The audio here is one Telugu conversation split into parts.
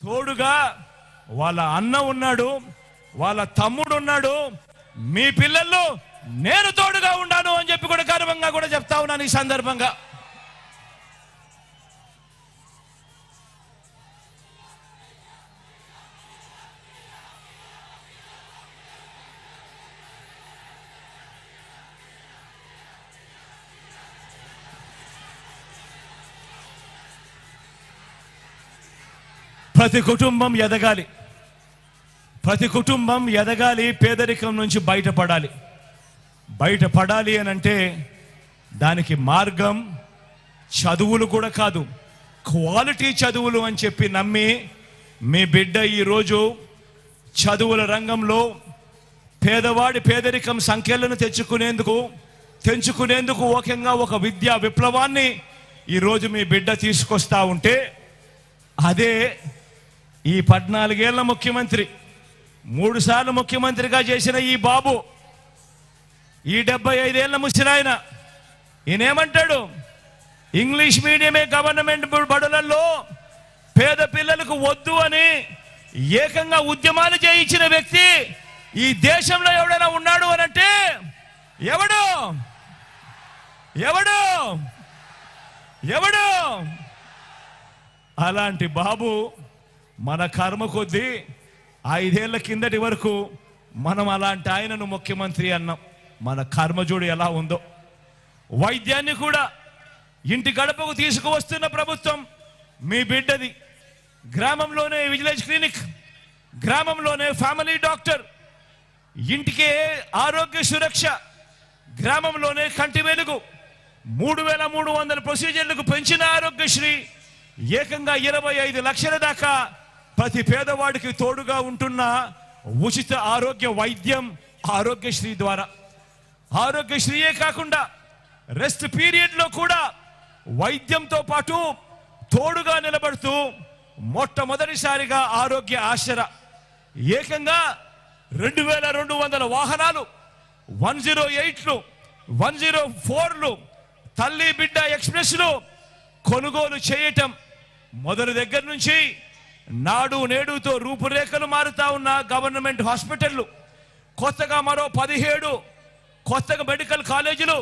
తోడుగా వాళ్ళ అన్న ఉన్నాడు, వాళ్ళ తమ్ముడు ఉన్నాడు. మీ పిల్లల్లో నేను తోడుగా ఉన్నాను అని చెప్పి కూడా గర్వంగా కూడా చెప్తా ఉన్నాను ఈ సందర్భంగా. ప్రతి కుటుంబం ఎదగాలి, ప్రతి కుటుంబం ఎదగాలి, పేదరికం నుంచి బయటపడాలి అని అంటే దానికి మార్గం చదువులు కూడా కాదు, క్వాలిటీ చదువులు అని చెప్పి నమ్మి మీ బిడ్డ ఈరోజు చదువుల రంగంలో పేదవాడి పేదరికం సంఖ్యలను తెంచుకునేందుకు ఓకంగా ఒక విద్యా విప్లవాన్ని ఈరోజు మీ బిడ్డ తీసుకొస్తా ఉంటే, అదే ఈ 14 ఏళ్ల ముఖ్యమంత్రి, 3 సార్లు ముఖ్యమంత్రిగా చేసిన ఈ బాబు, ఈ 75 ఏళ్ల ముసిరాయన ఈయనేమంటాడు? ఇంగ్లీష్ మీడియమే గవర్నమెంట్ బడులలో పేద పిల్లలకు వద్దు అని ఏకంగా ఉద్యమాలు చేయించిన వ్యక్తి ఈ దేశంలో ఎవడైనా ఉన్నాడు అని అంటే ఎవడు? అలాంటి బాబు మన కర్మ కొద్దీ 5 ఏళ్ల కిందటి వరకు మనం అలాంటి ఆయనను ముఖ్యమంత్రి అన్నాం. మన కర్మజోడు ఎలా ఉందో. వైద్యాన్ని కూడా ఇంటి గడపకు తీసుకువస్తున్న ప్రభుత్వం మీ బిడ్డది. గ్రామంలోనే విలేజ్ క్లినిక్, గ్రామంలోనే ఫ్యామిలీ డాక్టర్, ఇంటికే ఆరోగ్య సురక్ష, గ్రామంలోనే కంటి వెలుగు, 3300 ప్రొసీజర్లకు పెంచిన ఆరోగ్యశ్రీ, ఏకంగా 25 లక్షల దాకా ప్రతి పేదవాడికి తోడుగా ఉంటున్న ఉచిత ఆరోగ్య వైద్యం ఆరోగ్యశ్రీ ద్వారా. ఆరోగ్యశ్రీయే కాకుండా రెస్ట్ పీరియడ్ లో కూడా వైద్యంతో పాటు తోడుగా నిలబడుతూ మొట్టమొదటిసారిగా ఆరోగ్య ఆసరా, ఏకంగా 2200 వాహనాలు, 108లు, 104లు, తల్లి బిడ్డ ఎక్స్ప్రెస్లు కొనుగోలు చేయటం మొదటి దగ్గర నుంచి నాడు నేడుతో రూపురేఖలు మారుతా ఉన్న గవర్నమెంట్ హాస్పిటళ్లు, కొత్తగా మరో 17 కొత్తగా మెడికల్ కాలేజీలు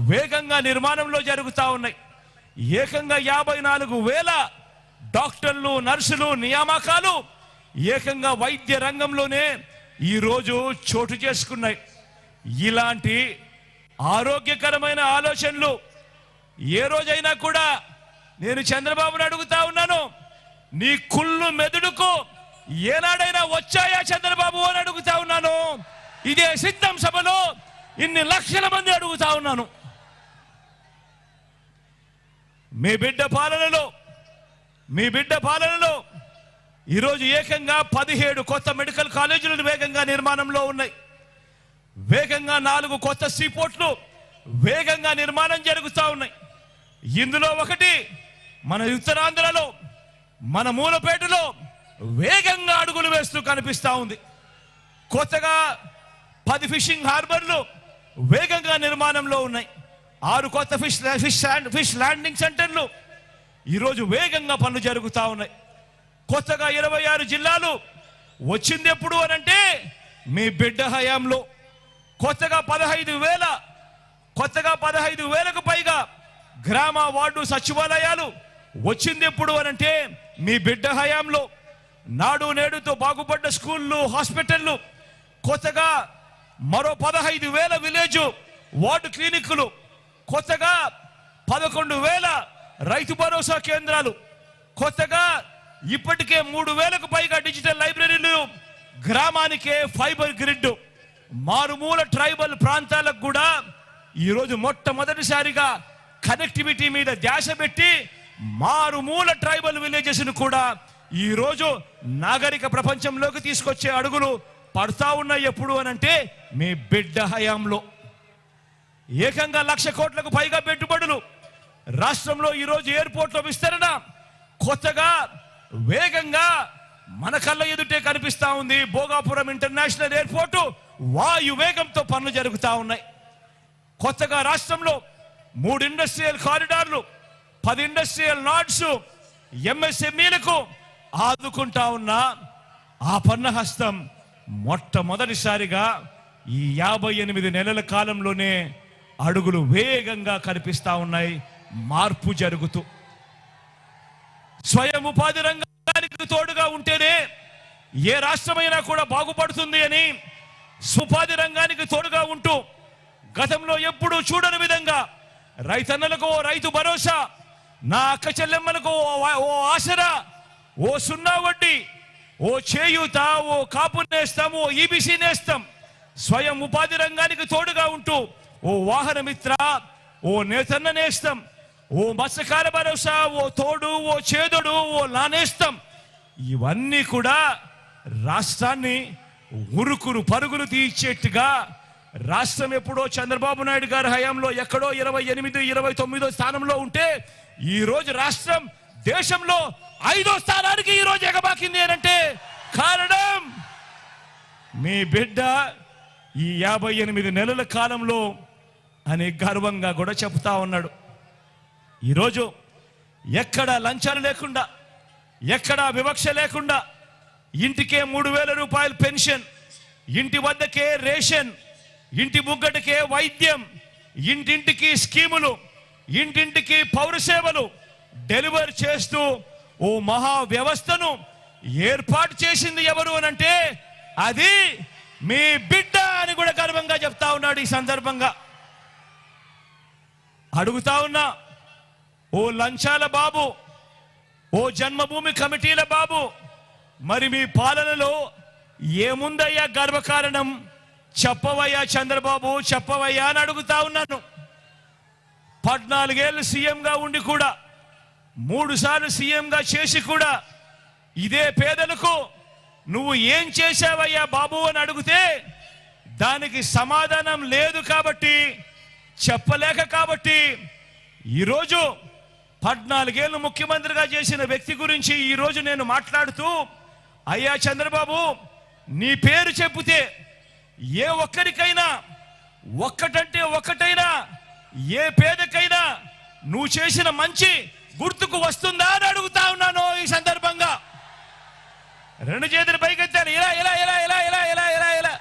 వేగంగా నిర్మాణంలో జరుగుతూ ఉన్నాయి. ఏకంగా 54,000 డాక్టర్లు, నర్సులు నియామకాలు ఏకంగా వైద్య రంగంలోనే ఈరోజు చోటు చేసుకున్నాయి. ఇలాంటి ఆరోగ్యకరమైన ఆలోచనలు ఏ రోజైనా కూడా నేను చంద్రబాబును అడుగుతా ఉన్నాను, నీ కుళ్ళు మెదడుకు ఏనాడైనా వచ్చాయా చంద్రబాబు అని అడుగుతా ఉన్నాను. ఇదే సిద్ధం సభలో ఇన్ని లక్షల మంది అడుగుతా ఉన్నాను. మీ బిడ్డ పాలనలో ఈరోజు ఏకంగా 17 కొత్త మెడికల్ కాలేజీలు వేగంగా నిర్మాణంలో ఉన్నాయి. వేగంగా 4 కొత్త సీపోర్ట్లు వేగంగా నిర్మాణం జరుగుతూ ఉన్నాయి. ఇందులో ఒకటి మన ఉత్తరాంధ్రలో, మన మూలపేటలో వేగంగా అడుగులు వేస్తూ కనిపిస్తూ ఉంది. కొత్తగా 10 ఫిషింగ్ హార్బర్లు వేగంగా నిర్మాణంలో ఉన్నాయి. 6 కొత్త ఫిష్ ల్యాండింగ్ సెంటర్లు ఈరోజు వేగంగా పనులు జరుగుతూ ఉన్నాయి. కొత్తగా 26 జిల్లాలు వచ్చింది ఎప్పుడు అనంటే మీ బిడ్డ హయాంలో. కొత్తగా 15,000కు పైగా గ్రామ వార్డు సచివాలయాలు వచ్చింది ఎప్పుడు అనంటే మీ బిడ్డ హయాంలో. నాడు నేడుతో బాగుపడ్డ స్కూళ్ళు, హాస్పిటళ్ళు, కొత్తగా మరో 15,000 విలేజ్ వార్డు క్లినిక్లు, కొత్తగా 11,000 రైతు భరోసా కేంద్రాలు, కొత్తగా ఇప్పటికే 3,000కు పైగా డిజిటల్ లైబ్రరీలు, గ్రామానికే ఫైబర్ గ్రిడ్, మారుమూల ట్రైబల్ ప్రాంతాలకు కూడా ఈరోజు మొట్టమొదటిసారిగా కనెక్టివిటీ మీద ధ్యాస పెట్టి మారుమూల ట్రైబల్ విలేజెస్ ను కూడా ఈరోజు నాగరిక ప్రపంచంలోకి తీసుకొచ్చే అడుగులు పడతా ఉన్నాయి. ఎప్పుడు అనంటే మీ బిడ్డ హయాంలో. ఏకంగా 1,00,000 కోట్లకు పైగా పెట్టుబడులు రాష్ట్రంలో ఈరోజు ఎయిర్పోర్ట్ల విస్తరణ కొత్తగా వేగంగా మన కళ్ళ ఎదుటే కనిపిస్తా ఉంది. భోగాపురం ఇంటర్నేషనల్ ఎయిర్పోర్టు వాయు వేగంతో పనులు జరుగుతూ ఉన్నాయి. కొత్తగా రాష్ట్రంలో 3 ఇండస్ట్రియల్ కారిడార్లు, 10 ఇండస్ట్రియల్ నాడ్స్, ఎంఎస్ఎంఈలకు ఆదుకుంటా ఉన్న ఆ పన్నహస్తం మొట్టమొదటిసారిగా ఈ 58 నెలల కాలంలోనే అడుగులు వేగంగా కనిపిస్తా ఉన్నాయి. మార్పు జరుగుతూ స్వయం ఉపాధి రంగానికి తోడుగా ఉంటేనే ఏ రాష్ట్రమైనా కూడా బాగుపడుతుంది అని ఉపాధి రంగానికి తోడుగా ఉంటూ గతంలో ఎప్పుడూ చూడని విధంగా రైతన్నలకు ఓ రైతు భరోసా, నా అక్క చెల్లెమ్మలకు ఓ ఆసరా, ఓ సున్నా వడ్డీ, ఓ చేయూత, ఓ కాపు నేస్తాం, ఓ ఈబీసీ నేస్తాం, స్వయం ఉపాధి రంగానికి తోడుగా ఉంటూ ఓ వాహన మిత్ర, ఓ నేతన్న నేస్తం, ఓ మత్స్యకార భరోసా, ఓ తోడు, ఓ చేదుడు, ఓ నానేస్తం, ఇవన్నీ కూడా రాష్ట్రాన్ని ఉరుకురు పరుగులు తీర్చేట్టుగా రాష్ట్రం ఎప్పుడో చంద్రబాబు నాయుడు గారి హయాంలో ఎక్కడో 28, 29 స్థానంలో ఉంటే ఈ రోజు రాష్ట్రం దేశంలో 5వ స్థానానికి ఈ రోజు ఎగబాకింది అంటే కారణం మీ బిడ్డ ఈ 58 నెలల కాలంలో అని గర్వంగా కూడా చెప్తా ఉన్నాడు. ఈరోజు ఎక్కడ లంచాలు లేకుండా, ఎక్కడ వివక్ష లేకుండా ఇంటికే 3,000 రూపాయలు పెన్షన్, ఇంటి వద్దకే రేషన్, ఇంటి ముగ్గటికే వైద్యం, ఇంటింటికి స్కీములు, ఇంటింటికి పౌర సేవలు డెలివరీ చేస్తూ ఓ మహా వ్యవస్థను ఏర్పాటు చేసింది ఎవరు అనంటే అది మీ బిడ్డ అని కూడా గర్వంగా చెప్తా ఉన్నాడు. ఈ సందర్భంగా అడుగుతా ఉన్నా, ఓ లంచాల బాబు, ఓ జన్మభూమి కమిటీల బాబు, మరి మీ పాలనలో ఏముందయ్యా గర్వకారణం? చెప్పవయ్యా చంద్రబాబు, చెప్పవయ్యా అని అడుగుతా ఉన్నాను. 14 ఏళ్ళు సీఎంగా ఉండి కూడా, 3 సార్లు సీఎంగా చేసి కూడా ఇదే పేదలకు నువ్వు ఏం చేశావయ్యా బాబు అని అడిగితే దానికి సమాధానం లేదు కాబట్టి, చెప్పలేక కాబట్టి ఈరోజు 14 ఏళ్ళు ముఖ్యమంత్రిగా చేసిన వ్యక్తి గురించి ఈరోజు నేను మాట్లాడుతూ, అయ్యా చంద్రబాబు, నీ పేరు చెబితే ఏ ఒక్కరికైనా ఒక్కటంటే ఒక్కటైనా ఏ పేదకైనా నువ్వు చేసిన మంచి గుర్తుకు వస్తుందా అని అడుగుతా ఉన్నాను. ఈ సందర్భంగా 2 చేతులు పైకెత్తాను. ఇలా ఇలా ఇలా ఇలా ఇలా ఇలా ఇలా ఇలా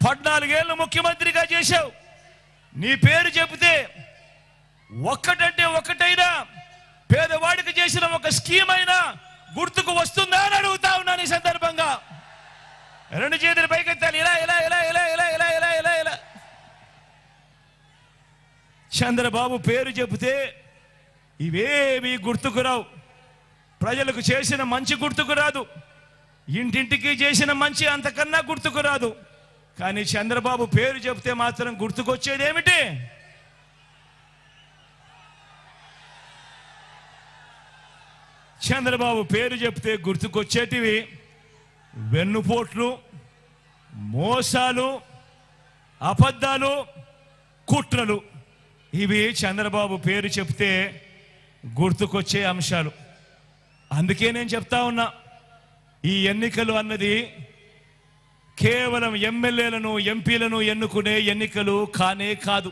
14 ఏళ్ళు ముఖ్యమంత్రిగా చేశావు, నీ పేరు చెబితే ఒక్కటంటే ఒక్కటైనా పేదవాడికి చేసిన ఒక స్కీమ్ అయినా గుర్తుకు వస్తుందా అని అడుగుతా ఉన్నాను. ఈ సందర్భంగా 2 చేతులు పైకెత్తాలి. ఇలా ఇలా ఇలా ఇలా ఇలా ఇలా ఇలా ఇలా ఇలా చంద్రబాబు పేరు చెబితే ఇవేవి గుర్తుకు రావు. ప్రజలకు చేసిన మంచి గుర్తుకు రాదు, ఇంటింటికి చేసిన మంచి అంతకన్నా గుర్తుకు రాదు. కానీ చంద్రబాబు పేరు చెబితే మాత్రం గుర్తుకొచ్చేది ఏమిటి? చంద్రబాబు పేరు చెప్తే గుర్తుకొచ్చేటివి వెన్నుపోట్లు, మోసాలు, అబద్ధాలు, కుట్రలు. ఇవి చంద్రబాబు పేరు చెప్తే గుర్తుకొచ్చే అంశాలు. అందుకే నేను చెప్తా ఉన్నా, ఈ ఎన్నికలు అన్నది కేవలం ఎమ్మెల్యేలను, ఎంపీలను ఎన్నుకునే ఎన్నికలు కానే కాదు.